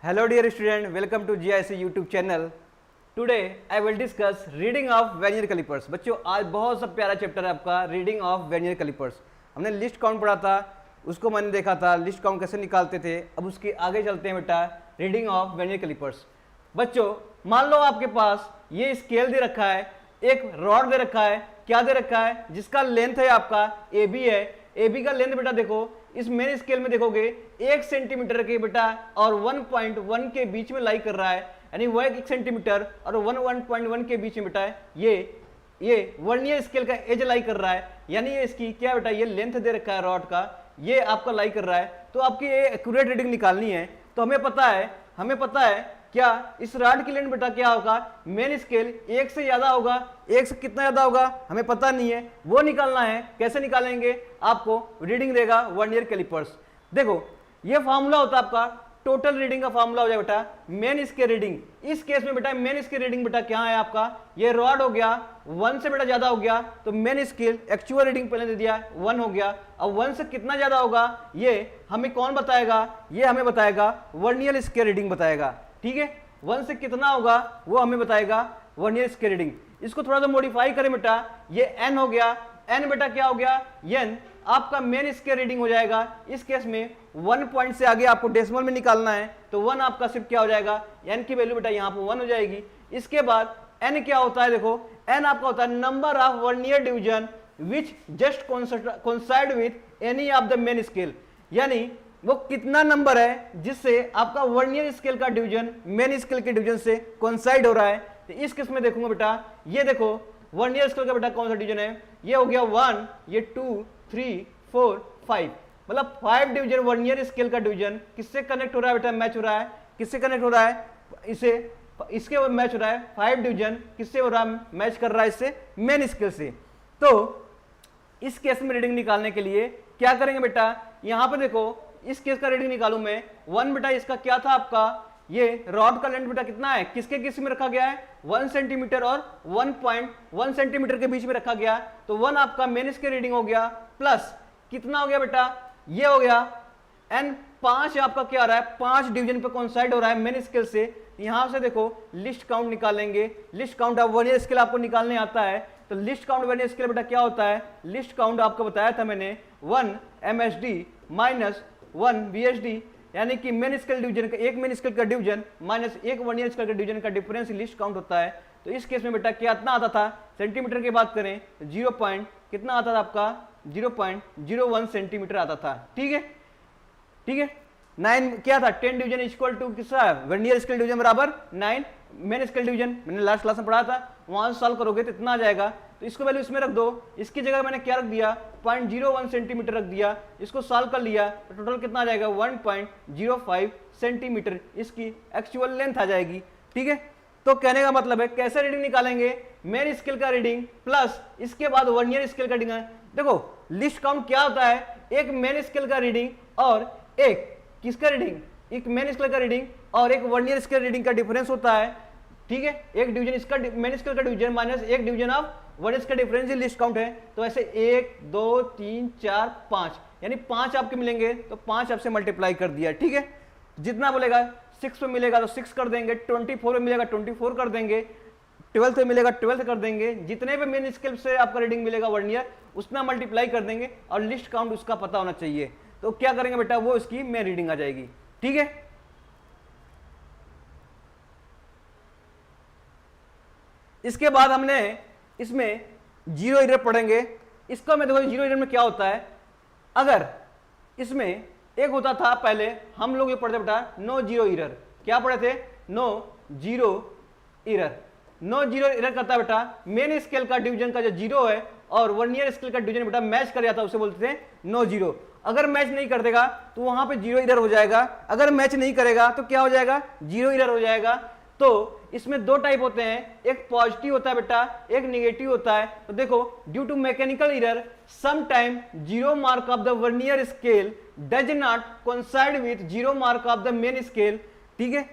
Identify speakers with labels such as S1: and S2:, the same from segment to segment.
S1: Hello dear student, welcome to GIC YouTube channel. Today I will discuss reading of vernier calipers. बच्चों आज बहुत सा प्यारा chapter है आपका रीडिंग ऑफ वर्नियर कैलिपर्स. हमने लिस्ट काउंट पढ़ा था, उसको मैंने देखा था लिस्ट काउंट कैसे निकालते थे. अब उसके आगे चलते हैं बेटा रीडिंग ऑफ वर्नियर कैलिपर्स. बच्चों मान लो आपके पास ये स्केल दे रखा है, एक रॉड दे रखा है, क्या दे रखा है जिसका लेंथ है आपका AB है. AB का लेंथ बेटा देखो इस मेन स्केल में देखोगे 1 सेंटीमीटर के बेटा और 1.1 के बीच में लाई कर रहा है, यानी वो 1 सेंटीमीटर और 1.1 के बीच में बेटा ये वर्नियर स्केल का एज लाई कर रहा है, यानी ये इसकी क्या बेटा ये लेंथ दे रखा है रॉड का, ये आपका लाई कर रहा है. तो आपकी ये एक्यूरेट रीडिंग निकालनी है. तो हमें पता है क्या इस रॉड की लेंथ बेटा क्या होगा, मेन स्केल 1 से ज्यादा होगा, 1 से कितना ज्यादा होगा हमें पता नहीं है, वो निकालना है. कैसे निकालेंगे, आपको रीडिंग देगा वर्नियर कैलिपर्स. देखो ये फार्मूला होता है आपका टोटल रीडिंग का फार्मूला हो जाए बेटा मेन स्केल रीडिंग. इस केस में बेटा मेन स्केल रीडिंग बेटा क्या है आपका, ये रॉड हो गया 1 से बेटा ज्यादा हो गया तो मेन स्केल एक्चुअल रीडिंग पहले दे दिया 1 हो गया. अब 1 से कितना ज्यादा होगा ये हमें कौन बताएगा, ये हमें बताएगा वर्नियर स्केल रीडिंग बताएगा. ठीक है, 1 से कितना होगा वो हमें बताएगा वर्नियर स्केल रीडिंग. इसको थोड़ा सा मॉडिफाई करें बेटा, ये n हो गया, n बेटा क्या हो गया n आपका मेन स्केल रीडिंग हो जाएगा. इस केस में 1 पॉइंट से आगे आपको डेसिमल में निकालना है तो 1 आपका सिर्फ क्या हो जाएगा, n की वैल्यू बेटा यहाँ पर 1 हो जाएगी. इसके बाद n क्या होता है, देखो n आपका होता है number of vernier division which just coincide with any of the main scale, यानी वो कितना नंबर है जिससे आपका वर्नियर स्केल का डिवीजन मेन स्केल के डिवीजन से कोइंसाइड हो रहा है. तो इस केस में देखूंगा बेटा, ये देखो वर्नियर स्केल का बेटा कौन सा डिवीजन है, ये हो गया 1, ये 2, 3, 4, 5, मतलब 5 डिवीजन वर्नियर स्केल का डिवीजन किससे कनेक्ट हो रहा है बेटा, मैच हो रहा है. किससे कनेक्ट हो रहा है, इसके मैच हो रहा है. 5 डिवीजन किससे हो रहा है, मैच कर रहा है इससे मेन स्केल से. तो इस केस में रीडिंग निकालने के लिए क्या करेंगे बेटा, यहां पर देखो इस केस का रीडिंग निकालूं मैं 1 बेटा इसका क्या था आपका, ये रॉड का लेंथ बेटा कितना है, किसके किस में रखा गया है 1 सेंटीमीटर और 1.1 सेंटीमीटर के बीच में रखा गया. तो 1 आपका मेन स्केल रीडिंग हो गया प्लस कितना हो गया बेटा, ये हो गया n 5 आपका क्या आ रहा है, 5 डिवीजन पे कोइंसाइड हो रहा है मेन स्केल से. यहां से देखो लिस्ट काउंट निकालेंगे, list count of vernier scale आपको निकालने आता है. तो लिस्ट काउंट वर्नियर स्केल बेटा क्या होता है, लिस्ट काउंट आपको बताया था मैंने 1 MSD माइनस 1 VSD, यानी कि मेन स्केल डिवीजन का एक मेन स्केल का डिवीजन माइनस एक वर्नियर स्केल का डिवीजन का डिफरेंस लिस्ट काउंट होता है. तो इस केस में बेटा क्या इतना आता था, सेंटीमीटर की बात करें तो 0 पॉइंट कितना आता था आपका 0.01 सेंटीमीटर आता था. ठीक है 9 क्या था 10 डिवीजन इक्वल टू किसका, वर्नियर स्केल डिवीजन बराबर 9 मेन स्केल डिवीजन. मैंने लास्ट क्लास में पढ़ा था, वहां से सॉल्व करोगे तो इतना आ जाएगा. तो इसको वैल्यू इसमें रख दो, इसकी जगह मैंने क्या रख दिया 0.01 सेंटीमीटर रख दिया. इसको सॉल्व कर लिया तो टोटल कितना आ जाएगा 1.05 सेंटीमीटर इसकी एक्चुअल लेंथ आ जाएगी. ठीक है, तो कहने का मतलब है कैसे रीडिंग निकालेंगे, मेन स्केल का रीडिंग प्लस इसके बाद वर्नियर स्केल का रीडिंग. देखो लिस्ट काउंट क्या होता है, एक मेन स्केल का रीडिंग और एक किसका रीडिंग, एक मेन स्केल का रीडिंग और एक वर्नियर स्केल रीडिंग का डिफरेंस होता है. ठीक है, एक डिवीजन इसका मेन स्केल का डिवीजन माइनस एक division of vernier scale difference list count है. तो ऐसे 1, 2, 3, 4, 5 यानी 5 आपके मिलेंगे तो 5 आपसे मल्टीप्लाई कर दिया. ठीक है, जितना बोलेगा 6 पे मिलेगा तो 6 कर देंगे, 24 पे मिलेगा 24 कर देंगे, 12 पे मिलेगा 12 कर देंगे, जितने पे मेन स्केल से आपका रीडिंग मिलेगा वर्नियर उतना मल्टीप्लाई कर देंगे और लिस्ट काउंट उसका पता होना चाहिए. तो क्या करेंगे बेटा, वो इसकी मेन रीडिंग आ जाएगी. ठीक है, इसके बाद हमने इसमें जीरो एरर पढ़ेंगे. इसको मैं देखो जीरो एरर में क्या होता है, अगर इसमें एक होता था पहले हम लोग ये पढ़ते बेटा नो जीरो एरर, क्या पढ़े थे no zero error. No zero error करता है बेटा मेन स्केल का डिवीजन का जो जीरो है और वर्नियर स्केल का डिवीजन बेटा मैच कर जाता है, उसे बोलते थे नो जीरो. अगर मैच नहीं कर देगा तो वहां पे जीरो एरर हो जाएगा, अगर मैच नहीं करेगा तो क्या हो जाएगा जीरो एरर हो जाएगा. तो इसमें 2 टाइप होते हैं, एक पॉजिटिव होता है बेटा, एक निगेटिव होता है. तो देखो due to mechanical error some time zero mark of the vernier scale does not coincide with zero mark of the main scale. ठीक है,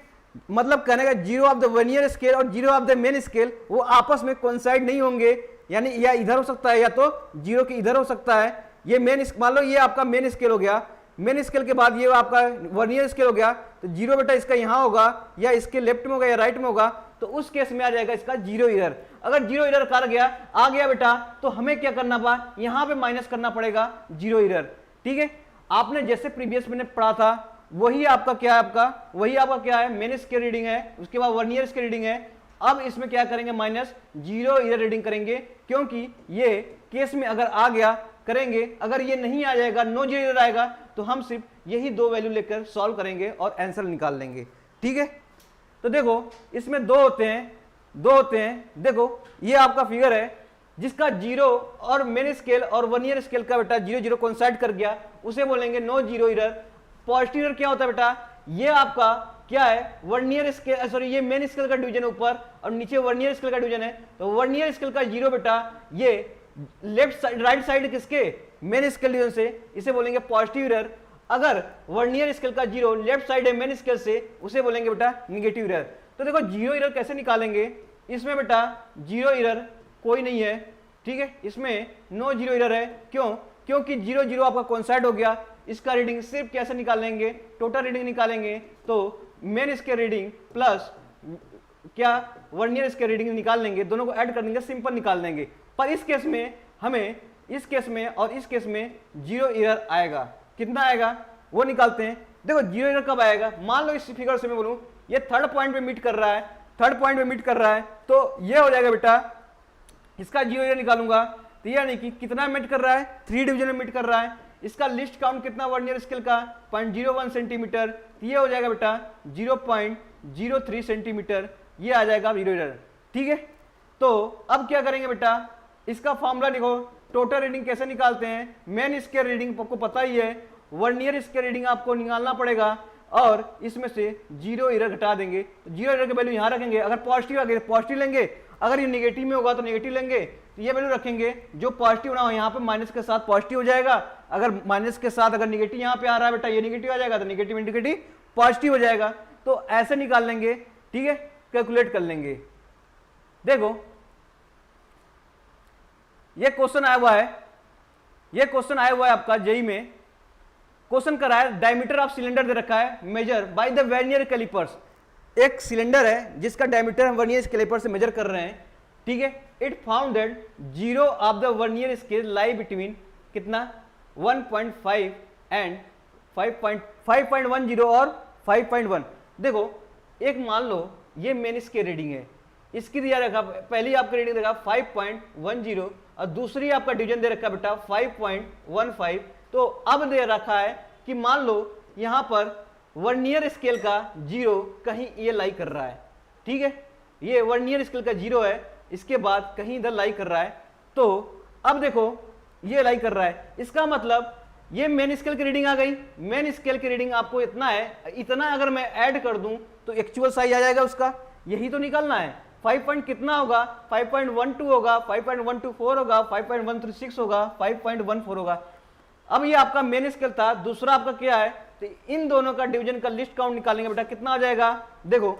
S1: मतलब कहने का zero of the vernier scale और zero of the main scale वो आपस में coincide नहीं होंगे, यानी या इधर हो सकता है या तो जीरो के इधर हो सकता है. ये मेन मान लो ये आपका मेन स्केल हो गया, मेन स्केल के बाद ये आपका वर्नियर स्केल हो गया, तो जीरो बेटा इसका यहाँ होगा या इसके लेफ्ट में होगा या राइट में होगा, तो उस केस में आ जाएगा इसका जीरो एरर। अगर जीरो एरर कर गया आ गया बेटा, तो हमें क्या करना पड़ा, यहाँ पे माइनस करना पड़ेगा जीरो एरर। ठीक है, आपने जैसे प्रीवियस मैंने पढ़ा था वही आपका क्या है, वही आपका क्या है, मेन स्केल रीडिंग है, उसके बाद वर्नियर स्केल रीडिंग है। अब इसमें क्या करेंगे, माइनस जीरो एरर रीडिंग करेंगे, क्योंकि ये केस में अगर आ गया करेंगे, अगर ये नहीं आ जाएगा, नो जीरो एरर आएगा, तो हम सिर्फ यही दो वैल्यू लेकर सॉल्व करेंगे और आंसर निकाल लेंगे। ठीक है, तो देखो इसमें दो होते हैं। देखो ये आपका फिगर है जिसका जीरो और मेन स्केल और वर्नियर स्केल का बेटा जीरो जीरो कोइंसाइड कर गया, उसे बोलेंगे no zero error. Positive error क्या होता है बेटा, ये आपका क्या है, वर्नियर स्केल, सॉरी ये मेन स्केल का डिवीजन ऊपर और नीचे वर्नियर स्केल का डिवीजन है, तो वर्नियर स्केल का जीरो बेटा ये लेफ्ट साइड राइट साइड किसके, मेन स्केल डिवीजन से, इसे बोलेंगे पॉजिटिव एरर। अगर वर्नियर स्केल का जीरो लेफ्ट साइड है मेन स्केल से, उसे बोलेंगे बेटा निगेटिव एरर। तो देखो जीरो एरर कैसे निकालेंगे, इसमें बेटा जीरो एरर कोई नहीं है। ठीक है, इसमें नो जीरो एरर है, क्यों, क्योंकि जीरो जीरो आपका कोइंसाइड हो गया। इसका रीडिंग सिर्फ कैसे निकालेंगे, टोटल रीडिंग निकालेंगे, तो मेन स्केल रीडिंग प्लस क्या वर्नियर स्केल रीडिंग निकाल लेंगे, दोनों को ऐड कर देंगे, सिंपल निकाल देंगे। पर इस केस में हमें, इस केस में और इस केस में जीरो एरर आएगा। कितना आएगा वो निकालते हैं। देखो जीरो एरर कब आएगा, मान लो इस फिगर से मैं बोलूं ये थर्ड पॉइंट पे मीट कर रहा है, तो ये हो जाएगा बेटा, इसका जीरो एरर निकालूंगा, तो यानी कि कितना मीट कर रहा है, 3 डिवीजन में मीट कर रहा है। इसका लिस्ट काउंट कितना वर्नियर स्केल का 0.01 सेंटीमीटर, तो ये हो जाएगा बेटा 0.03 सेंटीमीटर, ये आ जाएगा जीरो एरर। ठीक है, तो अब क्या करेंगे बेटा, इसका फॉर्मूला लिखो, टोटल रीडिंग कैसे निकालते हैं, मेन स्केल रीडिंग आपको पता ही है, वर्नियर स्केल रीडिंग आपको निकालना पड़ेगा, और इसमें से जीरो एरर घटा देंगे, तो जीरो एरर की वैल्यू यहां रखेंगे। अगर पॉजिटिव आ गए पॉजिटिव लेंगे, अगर ये नेगेटिव में होगा तो नेगेटिव लेंगे, तो ये वैल्यू रखेंगे। जो पॉजिटिव ना हो यहाँ पे माइनस के साथ पॉजिटिव हो जाएगा, अगर माइनस के साथ अगर नेगेटिव यहाँ पे आ रहा है बेटा, ये नेगेटिव आ जाएगा, तो नेगेटिव इंडिकेटिव पॉजिटिव हो जाएगा। तो ऐसे निकाल लेंगे। ठीक है, कैलकुलेट कर लेंगे। देखो ये क्वेश्चन आया हुआ है, आपका जेई में क्वेश्चन करा है, डायमीटर ऑफ सिलेंडर दे रखा है, measure by the vernier callipers. एक सिलेंडर है जिसका डायमीटर हम वर्नियर कैलिपर से मेजर कर रहे हैं। ठीक है, it found that zero of the vernier scale lie between कितना 1.5 एंड 5.10 और 5.1। देखो एक मान लो ये मेन स्केल रीडिंग है, इसकी दिया रखा, पहली आपका रीडिंग देखा 5.10 और दूसरी आपका डिवीजन दे रखा बेटा 5.15। तो अब दे रखा है कि मान लो यहां पर वर्नियर स्केल का जीरो कहीं ये लाई कर रहा है। ठीक है, ये वर्नियर स्केल का जीरो है, इसके बाद कहीं इधर लाई कर रहा है, तो अब देखो ये लाई कर रहा है, इसका मतलब ये मेन स्केल की रीडिंग आ गई। मेन स्केल की रीडिंग आपको इतना है, इतना अगर मैं ऐड कर दूं तो एक्चुअल साइज आ जाएगा उसका, यही तो निकालना है। 5 पॉइंट कितना होगा, 5.12 होगा, 5.124 होगा, 5.136 होगा, 5.14 होगा। अब ये आपका मेन स्केल था, दूसरा आपका क्या है, तो इन दोनों का डिवीजन का लिस्ट काउंट निकालेंगे बेटा, कितना आ जाएगा। देखो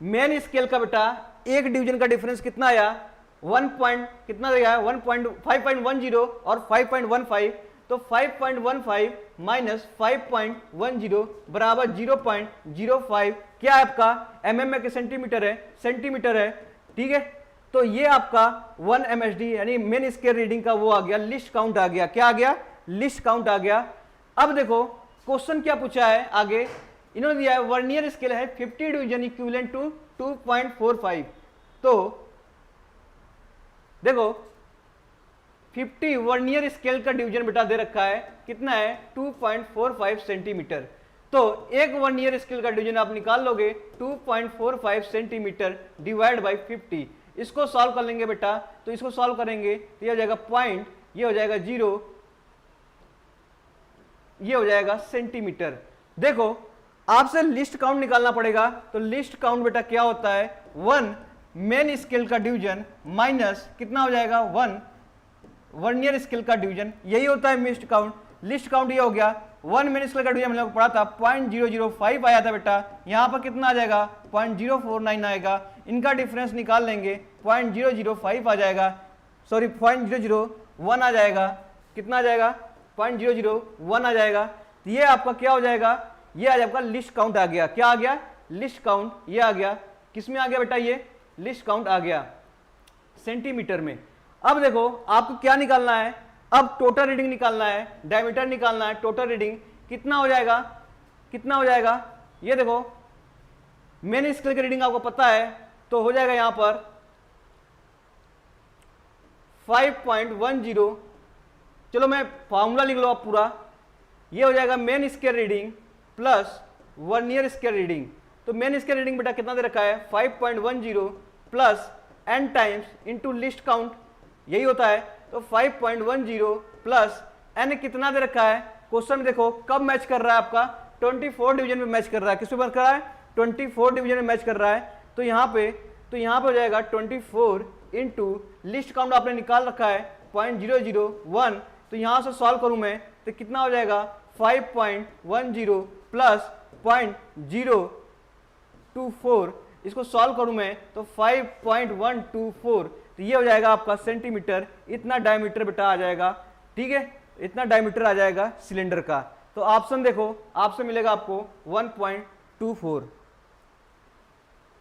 S1: मेन स्केल का बेटा एक डिवीजन का डिफरेंस कितना आया, 1 पॉइंट कितना देगा 5.10 और 5.15, तो 5.15 माइनस 5.10 बराबर 0.05, क्या है आपका mm में सेंटीमीटर है। ठीक है, तो ये आपका 1 MSD यानी मेन स्केल रीडिंग का वो आ गया, लिस्ट काउंट आ गया। क्या आ गया, लिस्ट काउंट आ गया। अब देखो क्वेश्चन क्या पूछा है आगे, इन्होंने दिया है वर्नियर स्केल है 50 डिवीजन इक्विवेलेंट टू 2.45। तो देखो 50 वर्नियर स्केल का डिवीजन बेटा दे रखा है, कितना है 2.45 सेंटीमीटर। तो एक वर्नियर स्केल का डिवीजन आप निकाल लोगे 2.45 सेंटीमीटर डिवाइड बाई 50। इसको सॉल्व कर लेंगे बेटा, तो इसको सॉल्व करेंगे तो ये हो जाएगा पॉइंट, ये हो जाएगा 0, ये हो जाएगा सेंटीमीटर। देखो आपसे लिस्ट काउंट निकालना पड़ेगा, तो लिस्ट काउंट बेटा क्या होता है 1 मेन स्केल का डिवीजन माइनस कितना हो जाएगा 1 वर्नियर स्केल का डिवीजन, यही होता है लिस्ट काउंट। लिस्ट काउंट ये हो गया 1 मेन स्केल का डिवीजन हम लोग पढ़ा था 0.005 आया था बेटा, यहां पर कितना आ जाएगा 0.049 आएगा, इनका डिफरेंस निकाल लेंगे 0.005 आ जाएगा, सॉरी 0.001 आ जाएगा, कितना आ जाएगा 0.001 आ जाएगा। तो ये आपका क्या हो जाएगा, ये आज आपका लिस्ट काउंट आ गया। क्या आ गया, लिस्ट काउंट, ये आ गया। किस में आ गया बेटा, ये लिस्ट काउंट आ गया सेंटीमीटर में। अब देखो आपको क्या निकालना है, अब टोटल रीडिंग निकालना है, डायमीटर निकालना है। टोटल रीडिंग कितना हो जाएगा, कितना हो जाएगा, ये देखो मेन स्केल की रीडिंग आपको पता है, तो हो जाएगा यहां पर 5.10। चलो मैं फॉर्मूला लिख लो आप पूरा, ये हो जाएगा main scale reading plus vernier scale reading. तो मेन स्केल रीडिंग बेटा कितना दे रखा है, 5.10 plus n times into list count, यही होता है। तो 5.10 प्लस n कितना दे रखा है, क्वेश्चन में देखो कब मैच कर रहा है आपका, 24 डिवीजन में मैच कर रहा है। किस पे मैच कर रहा है, 24 डिवीजन में मैच कर रहा है। तो यहाँ पे हो जाएगा 24 इंटू लिस्ट काउंट आपने निकाल रखा है 0.001। तो यहाँ से सॉल्व करूँ मैं तो कितना हो जाएगा, 5.10 प्लस 0.024, इसको सॉल्व करूं मैं तो 5.124। तो ये हो जाएगा आपका सेंटीमीटर। इतना डायमीटर बेटा आ जाएगा, ठीक है, इतना डायमीटर आ जाएगा सिलेंडर का। तो ऑप्शन देखो, ऑप्शन मिलेगा आपको 1.24,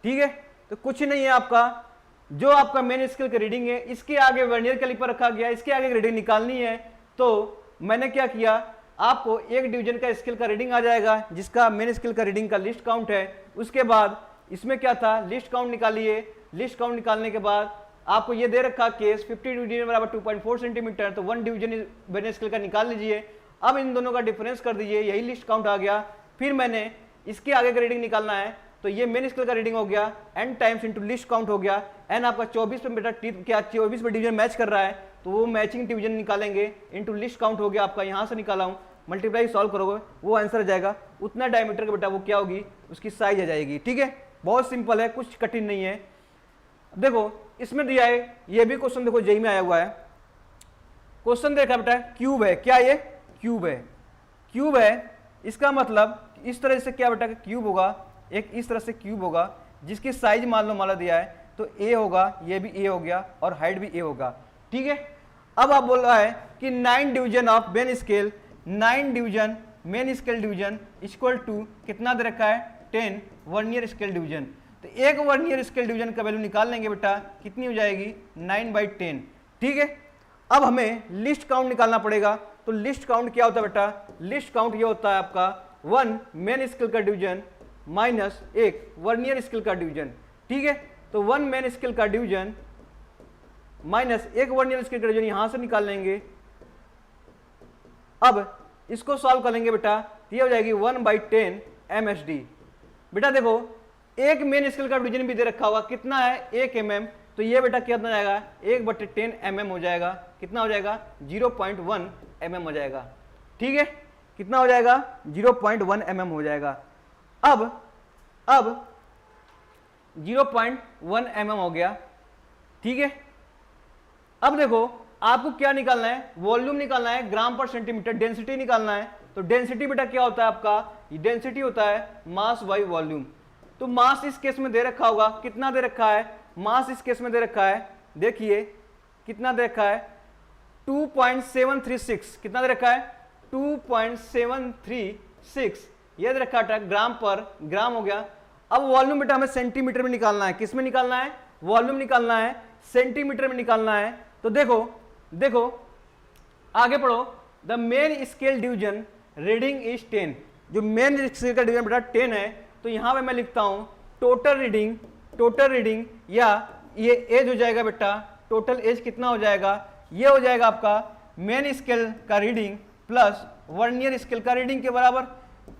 S1: ठीक है। तो कुछ नहीं है आपका, जो आपका मेन स्केल की रीडिंग है इसके आगे वर्नियर कैलिपर रखा गया, इसके आगे रीडिंग निकालनी है। तो मैंने क्या किया, आपको एक डिवीजन का स्केल का रीडिंग आ जाएगा जिसका मेन स्केल का रीडिंग का लिस्ट काउंट है। उसके बाद इसमें क्या था, लिस्ट काउंट निकालिए। लिस्ट काउंट निकालने के बाद आपको ये दे रखा केस 50 डिवीजन बराबर 2.4 सेंटीमीटर, तो 1 डिवीजन मेन स्केल का निकाल लीजिए। अब इन दोनों का डिफरेंस कर दीजिए, यही लिस्ट काउंट आ गया। फिर मैंने इसके आगे का रीडिंग निकालना है, तो ये मेन स्केल का रीडिंग हो गया n times into list count हो गया। n आपका 24 पे बेटा क्या 24 पे डिवीजन मैच कर रहा है, तो वो मैचिंग डिवीजन निकालेंगे इंटू लिस्ट काउंट हो गया आपका। यहाँ से निकाला हूँ, मल्टीप्लाई सॉल्व करोगे वो आंसर आ जाएगा। उतना डायमीटर का बेटा वो क्या होगी, उसकी साइज आ जाएगी, ठीक है। बहुत सिंपल है, कुछ कठिन नहीं है। देखो इसमें दिया है, ये भी क्वेश्चन देखो जेई में आया हुआ है। क्वेश्चन देखा बेटा क्यूब है, क्या ये क्यूब है, क्यूब है। इसका मतलब इस तरह से क्या बेटा क्यूब होगा, एक इस तरह से क्यूब होगा जिसकी साइज मान लो माला दिया है, तो ए होगा, ये भी ए हो गया और हाइट भी ए होगा, ठीक है। अब आप बोल रहा है कि 9 division of main scale, 9 division main scale division equal to कितना दे रखा है, 10 वर्नियर स्केल डिवीजन। तो एक वर्नियर स्केल डिवीजन का वैल्यू निकाल लेंगे बेटा, कितनी हो जाएगी 9/10, ठीक है। अब हमें लिस्ट काउंट निकालना पड़ेगा। तो लिस्ट काउंट क्या होता है बेटा, लिस्ट काउंट ये होता है आपका 1 मेन स्केल का डिवीजन माइनस 1 वर्नियर स्केल का डिवीजन, ठीक है। तो 1 मेन स्केल का डिवीजन माइनस 1 वर्नियर स्केल का डिवीजन यहां से निकाल लेंगे। अब इसको सॉल्व कर लेंगे बेटा, ये हो जाएगी 1/10 MSD। बेटा देखो एक मेन स्केल का डिवीजन भी दे रखा होगा, कितना है 1 mm, तो ये बेटा कितना जाएगा 1/10 mm हो जाएगा। कितना हो जाएगा 0.1 mm हो जाएगा, ठीक है। कितना हो जाएगा 0.1 mm हो जाएगा। अब 0.1 mm हो गया, ठीक है। अब देखो आपको क्या निकालना है, वॉल्यूम निकालना है, ग्राम पर सेंटीमीटर, डेंसिटी निकालना है। तो डेंसिटी बेटा क्या होता है आपका, डेंसिटी होता है मास बाई वॉल्यूम। तो मास इस केस में दे रखा होगा, कितना दे रखा है, मास इस केस में दे रखा है, देखिए कितना दे रखा है 2.736, कितना दे रखा है 2.736, ये दे रखा है ग्राम पर, ग्राम हो गया। अब वॉल्यूम बेटा हमें सेंटीमीटर में निकालना है, किस में निकालना है, वॉल्यूम निकालना है, सेंटीमीटर में निकालना है। तो देखो आगे पढ़ो, the main scale division reading is 10, जो मेन स्केल का डिवीजन बेटा 10 है। तो यहां पे मैं लिखता हूं टोटल रीडिंग या ये एज हो जाएगा बेटा, टोटल एज कितना हो जाएगा, ये हो जाएगा आपका मेन स्केल का रीडिंग प्लस वर्नियर स्केल का रीडिंग के बराबर,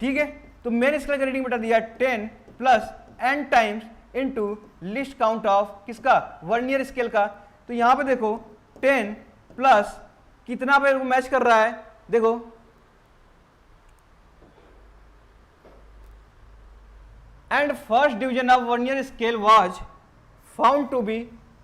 S1: ठीक है। तो मेन स्केल का रीडिंग बेटा दिया 10 plus n times into list count of किसका, वर्नियर स्केल का। तो यहां पे देखो 10 प्लस कितना पे मैच कर रहा है, देखो and first division of vernier scale was found to be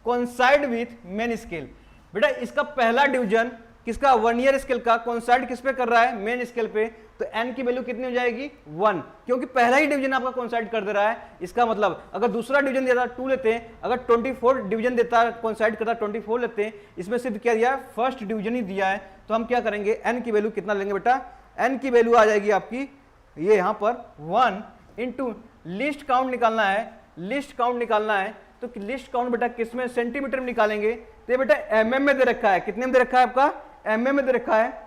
S1: coincide with main scale. बेटा इसका पहला डिवीजन किसका, वर्नियर स्केल का कोइंसाइड किस पे कर रहा है, मेन स्केल पे, तो n की वैल्यू कितनी हो जाएगी 1, क्योंकि पहला ही डिवीजन आपका कोइंसाइड कर दे रहा है। इसका मतलब अगर दूसरा डिवीजन देता 2 लेते हैं, अगर 24 डिवीजन देता कोइंसाइड करता 24 लेते हैं, इसमें सिर्फ क्या दिया है, फर्स्ट डिवीजन ही दिया है। तो हम क्या करेंगे, n की वैल्यू कितना लेंगे बेटा, n की वैल्यू आ जाएगी आपकी ये यहाँ पर 1 इंटू लिस्ट काउंट निकालना है, लिस्ट काउंट निकालना है। तो लिस्ट काउंट बेटा किस में, सेंटीमीटर में निकालेंगे। तो ये बेटा mm में दे रखा है, कितने में दे रखा है आपका, mm में दे रखा है।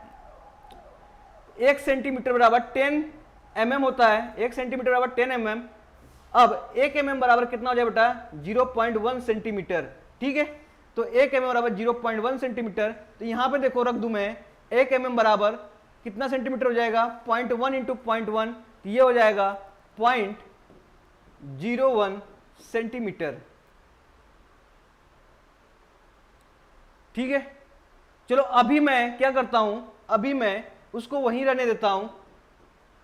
S1: 1 सेंटीमीटर बराबर 10 mm होता है, 1 सेंटीमीटर बराबर 10 mm। अब 1 mm बराबर कितना हो जाए बेटा, 0.1 सेंटीमीटर, ठीक है। तो 1 mm बराबर 0.1 सेंटीमीटर। तो यहां पे देखो रख दूं मैं, 1 mm बराबर कितना सेंटीमीटर हो जाएगा, 0.1 इंटू 0.1, तो ये हो जाएगा 0.01 सेंटीमीटर, ठीक है। चलो अभी मैं क्या करता हूं, अभी मैं उसको वहीं रहने देता हूं।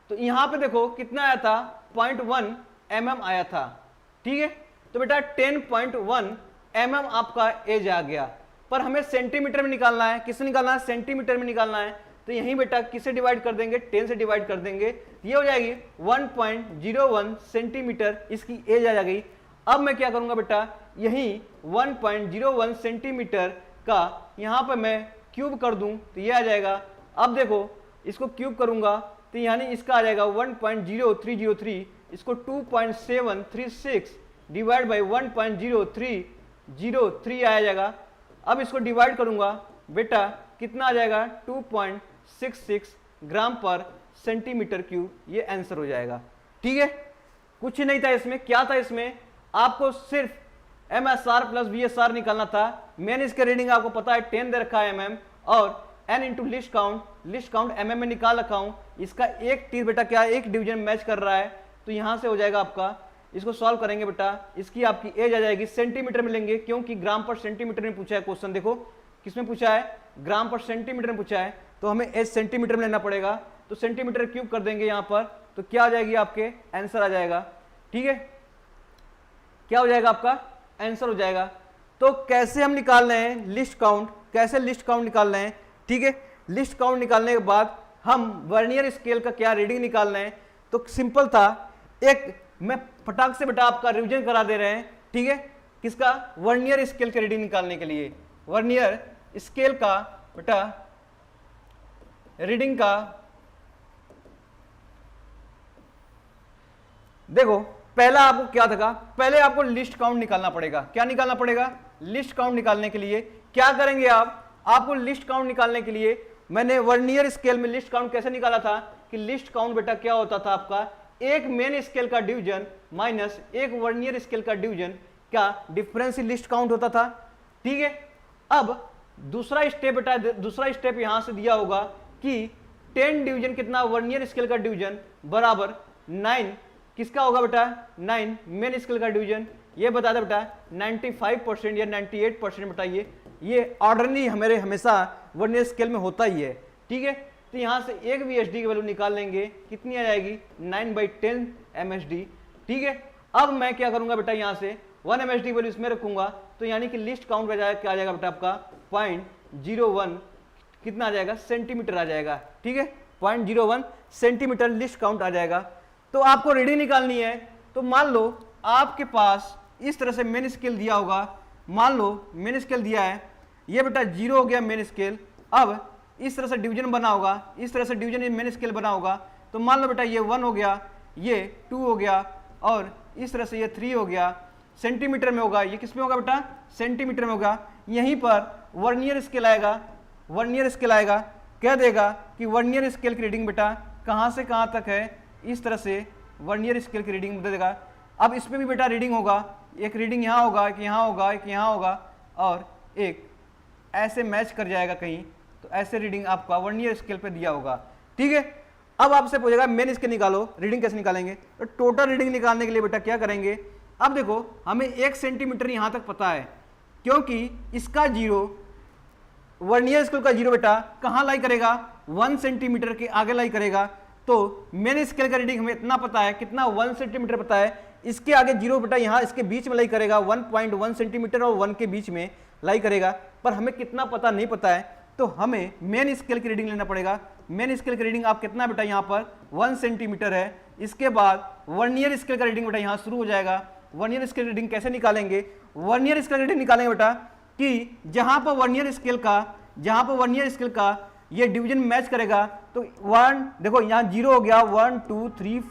S1: तो यहां पे देखो कितना आया था, 0.1 mm आया था, ठीक है। तो बेटा 10.1 mm आपका एज आ गया, पर हमें सेंटीमीटर में निकालना है। किससे निकालना है, सेंटीमीटर में निकालना है। तो यहीं बेटा किससे डिवाइड कर देंगे, 10 से डिवाइड कर देंगे, ये हो जाएगी 1.01 सेंटीमीटर, इसकी एज आ जाएगी। अब मैं क्या करूंगा बेटा, यही 1.01 सेंटीमीटर का यहां पर मैं क्यूब कर दूं, तो ये आ जाएगा। अब देखो इसको क्यूब करूंगा तो यानी इसका आ जाएगा 1.0303, इसको 2.736 डिवाइड बाई 1.0303 आ जाएगा। अब इसको डिवाइड करूंगा बेटा, कितना आ जाएगा, 2.66 ग्राम पर सेंटीमीटर क्यूब, ये आंसर हो जाएगा, ठीक है। कुछ नहीं था इसमें, क्या था इसमें, आपको सिर्फ MSR प्लस VSR निकालना था। मेन इसका रीडिंग आपको पता है 10 दे रखा है mm, और n into list count mm में निकाल रखा हूं। इसका एक तीर बेटा क्या, एक डिवीजन मैच कर रहा है, तो यहां से हो जाएगा आपका। इसको सॉल्व करेंगे बेटा, इसकी आपकी एज आ जाएगी, सेंटीमीटर में लेंगे क्योंकि ग्राम पर सेंटीमीटर में पूछा है क्वेश्चन। देखो किसमें पूछा है, ग्राम पर सेंटीमीटर में पूछा है, तो हमें एज सेंटीमीटर में लेना पड़ेगा। तो सेंटीमीटर क्यूब कर देंगे यहां पर, तो क्या आ जाएगी, आपके आंसर आ जाएगा, ठीक है। क्या हो जाएगा आपका आंसर हो जाएगा। तो कैसे हम निकाल रहे हैं लिस्ट काउंट, कैसे लिस्ट काउंट निकाल रहे हैं, ठीक है। लिस्ट काउंट निकालने के बाद हम वर्नियर स्केल का क्या रीडिंग निकाल रहे हैं। तो सिंपल था, एक मैं फटाक से बेटा आपका रिवीजन करा दे रहे हैं, ठीक है। किसका, वर्नियर स्केल का रीडिंग निकालने के लिए, वर्नियर स्केल का बेटा रीडिंग का देखो पहला आपको क्या था, पहले आपको लिस्ट काउंट निकालना पड़ेगा। क्या निकालना पड़ेगा, लिस्ट काउंट निकालने के लिए क्या करेंगे आपको लिस्ट काउंट निकालने के लिए मैंने वर्नियर स्केल में लिस्ट काउंट कैसे निकाला था कि लिस्ट काउंट बेटा क्या होता था आपका, एक मेन स्केल का डिवीजन माइनस एक वर्नियर स्केल का डिवीजन का डिफरेंस ही लिस्ट काउंट होता था, ठीक है। अब दूसरा स्टेप बेटा, दूसरा स्टेप यहां से दिया होगा कि 10 डिवीजन कितना, वर्नियर स्केल का डिवीजन बराबर 9 किसका होगा बेटा, 9 मेन स्केल का डिवीजन। ये बता दे बेटा 95% या 98% बेटा ये ऑर्डरली हमारे हमेशा वर्नियर स्केल में होता ही है, ठीक है। तो यहां से एक VSD की वैल्यू निकाल लेंगे, कितनी आ जाएगी 9/10 MSD, ठीक है। अब मैं क्या करूंगा बेटा, यहां से 1 MSD वैल्यू इसमें रखूंगा, तो यानी कि लिस्ट काउंट क्या आ जाएगा बेटा आपका 0.01 कितना आ जाएगा, सेंटीमीटर आ जाएगा, ठीक है। 0.01 सेंटीमीटर लिस्ट काउंट आ जाएगा। तो आपको रीडिंग निकालनी है, तो मान लो आपके पास इस तरह से मेन स्केल दिया होगा, मान लो मेन स्केल दिया है, ये बेटा 0 हो गया मेन स्केल। अब इस तरह से डिवीजन बना होगा, इस तरह से डिवीजन मेन स्केल बना होगा, तो मान लो बेटा ये 1 हो गया, ये 2 हो गया, और इस तरह से ये 3 हो गया, सेंटीमीटर में होगा। ये किस में होगा बेटा, सेंटीमीटर में होगा। यहीं पर वर्नियर स्केल आएगा, वर्नियर स्केल आएगा, कह देगा कि वर्नियर स्केल की रीडिंग बेटा कहाँ से कहाँ तक है, इस तरह से वर्नियर स्केल की रीडिंग दे देगा। अब इस पे भी बेटा रीडिंग होगा, एक रीडिंग यहाँ होगा, एक यहाँ होगा, एक यहाँ होगा, और एक ऐसे मैच कर जाएगा कहीं, तो ऐसे रीडिंग आपका वर्नियर स्केल पे दिया होगा, ठीक है। अब आपसे पूछेगा मेन स्केल निकालो, रीडिंग कैसे निकालेंगे। तो टोटल रीडिंग निकालने के लिए बेटा क्या करेंगे, अब देखो हमें 1 सेंटीमीटर यहाँ तक पता है, क्योंकि इसका 0 वर्नियर स्केल का 0 बेटा कहाँ लाई करेगा, 1 सेंटीमीटर के आगे लाई करेगा। तो मेन स्केल का रीडिंग हमें इतना पता है, कितना 1 सेंटीमीटर पता है, इसके आगे 0 बेटा यहाँ इसके बीच में लाई करेगा, 1.1 सेंटीमीटर और 1 के बीच में लाई करेगा, पर हमें कितना पता नहीं पता है। तो हमें मेन स्केल की रीडिंग लेना पड़ेगा। मेन स्केल की रीडिंग आप कितना बेटा यहाँ पर 1 सेंटीमीटर है। इसके बाद वर्नियर स्केल का रीडिंग बेटा यहाँ शुरू हो जाएगा। वर्नियर स्केल रीडिंग कैसे निकालेंगे? वर्नियर स्केल रीडिंग निकालेंगे बेटा कि जहां पर वर्नियर स्केल का ये डिवीजन मैच करेगा तो 1 देखो यहाँ 0 हो गया, 1 2 3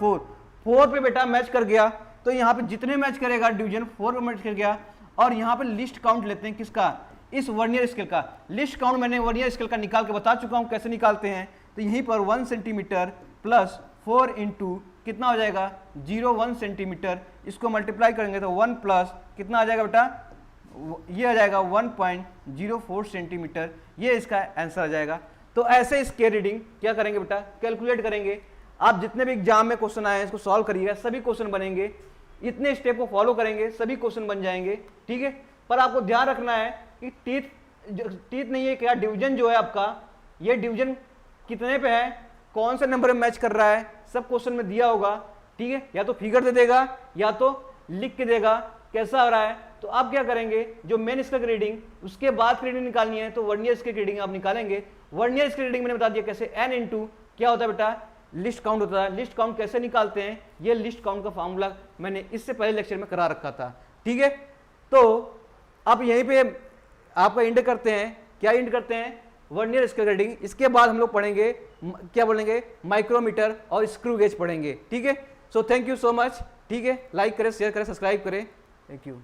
S1: 4 पे बेटा मैच कर गया, तो यहाँ पे जितने मैच करेगा डिवीजन 4 पे मैच कर गया। और यहाँ पे लिस्ट काउंट लेते हैं किसका? इस वर्नियर स्केल का। लिस्ट काउंट मैंने वर्नियर स्केल का निकाल के बता चुका हूँ कैसे निकालते हैं। तो यहीं पर 1 सेंटीमीटर प्लस 4 इंटू कितना हो जाएगा 0.1 सेंटीमीटर, इसको मल्टीप्लाई करेंगे तो 1 प्लस कितना आ जाएगा बेटा, ये आ जाएगा 1.04 सेंटीमीटर, ये इसका आंसर आ जाएगा। तो ऐसे इसके रीडिंग क्या करेंगे बेटा, कैलकुलेट करेंगे। आप जितने भी एग्जाम में क्वेश्चन आए हैं इसको सॉल्व करिएगा, सभी क्वेश्चन बनेंगे। इतने स्टेप को फॉलो करेंगे सभी क्वेश्चन बन जाएंगे, ठीक है। पर आपको ध्यान रखना है कि टीथ नहीं है क्या, डिवीजन जो है आपका, ये डिवीजन कितने पे है, कौन से नंबर में मैच कर रहा है, सब क्वेश्चन में दिया होगा, ठीक है। या तो फिगर दे देगा या तो लिख के देगा कैसा आ रहा है। तो आप क्या करेंगे, जो मेन स्केल की रीडिंग उसके बाद की रीडिंग निकालनी है तो वर्नियर स्केल की रीडिंग आप निकालेंगे। वर्नियर स्केल रीडिंग मैंने बता दिया कैसे, n इंटू क्या होता है बेटा, लिस्ट काउंट होता है। लिस्ट काउंट कैसे निकालते हैं, ये लिस्ट काउंट का फॉर्मूला मैंने इससे पहले लेक्चर में करा रखा था, ठीक है। तो आप यहीं पे आपका इंड करते हैं, क्या इंड करते हैं, वर्नियर स्केल रीडिंग। इसके बाद हम लोग पढ़ेंगे क्या बोलेंगे, माइक्रोमीटर और स्क्रू गेज पढ़ेंगे, ठीक है। So thank you so much, ठीक है। लाइक करें, शेयर करें, सब्सक्राइब करें, थैंक यू।